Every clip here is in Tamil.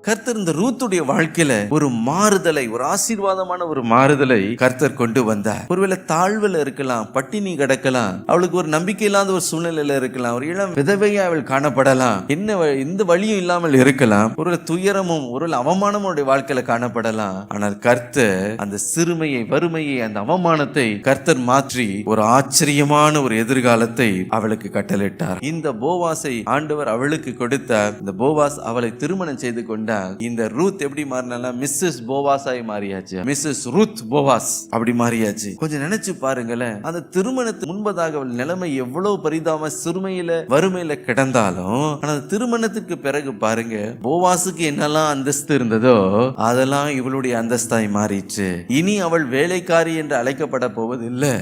கர்த்தர் இந்த ரூத்துடைய வாழ்க்கையில ஒரு மாறுதலை, ஒரு ஆசீர்வாதமான ஒரு மாறுதலை கர்த்தர் கொண்டு வந்தார். ஒருவேளை தாழ்வுல இருக்கலாம், பட்டினி கிடக்கலாம், அவளுக்கு ஒரு நம்பிக்கை இல்லாத ஒரு சூழ்நிலையில இருக்கலாம், ஒரு இளம் விதவையா அவள் காணப்படலாம், எந்த வழியும் இல்லாமல் இருக்கலாம், ஒரு துயரமும் ஒரு அவமானமும் அவருடைய வாழ்க்கையில காணப்படலாம். ஆனால் கர்த்தர் அந்த சிறுமையை, வறுமையை, அந்த அவமானத்தை கர்த்தர் மாற்றி ஒரு ஆச்சரியமான ஒரு எதிர்காலத்தை அவளுக்கு கட்டளையிட்டார். இந்த போவாசை ஆண்டவர் அவளுக்கு கொடுத்தார். இந்த போவாஸ் அவளை திருமணம் செய்து கொண்டார். இந்த ரூத் எப்படி மாறினா மிஸ்ஸஸ் போவாஸாய் மாறியாச்சு, மிஸ்ஸஸ் ரூத் போவாஸ் அப்படி மாறியாச்சு. கொஞ்சம் நினைச்சு பாருங்களேன், அந்த திருமணத்துக்கு முன்பதாக அவள் நிலைமை எவ்வளவு பரிதாப சிறுமையில வறுமையில கிடந்தாலும், ஆனால் திருமணத்துக்கு பிறகு பாருங்க, போவாசுக்கு என்னெல்லாம் அந்தஸ்து இருந்ததோ அதெல்லாம் இவளுடைய அந்தஸ்தாய் மாறிச்சு. இனி அவள் வேலைக்காரி என்று அழைக்கப்பட போவதில்லை,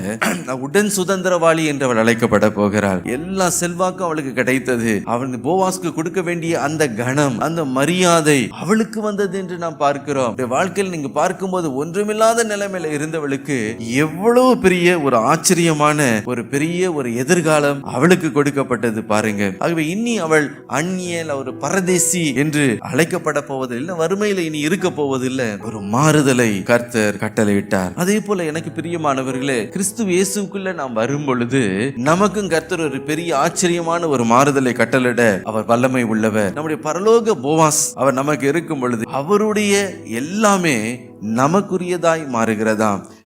உடன் சுதந்திரவாளி என்று அவள் அழைக்கப்பட போகிறாள். எல்லா செல்வாக்கும் அவளுக்கு கிடைத்தது. அவள் போவாஸ்க்கு கொடுக்க வேண்டிய அந்த கணம், அந்த மரியாதை அவளுக்கு வந்தது என்று நாம் பார்க்கிறோம். வாழ்க்கையில் நீங்க பார்க்கும்போது ஒன்றுமில்லாத நிலைமையில இருந்தவளுக்கு எவ்வளவு பெரிய ஒரு ஆச்சரியமான ஒரு பெரிய ஒரு எதிர்காலம் அவளுக்கு கொடுக்கப்பட்டது பாருங்க. ஆகவே இனி அவள் அந்நியல், ஒரு பரதேசி என்று அழைக்கப்பட போவதில்லை, வறுமையில இனி இருக்க போவதில்லை. ஒரு மாறுதலை கர்த்தர் கட்டளையிட்டார். அதே போல எனக்கு பிரியமானவர்களே, கிறிஸ்து இயேசுக்குள்ள நாம் வரும் பொழுது நமக்கும் கர்த்தர் ஒரு பெரிய ஆச்சரியமான ஒரு மாறுதலை கட்டளையிட அவர் வல்லமை உள்ளவர். நம்முடைய பரலோக போவாஸ் அவர் நமக்கு இருக்கும் பொழுது அவருடைய எல்லாமே நமக்குரியதாய் மாறுகிறதாம்.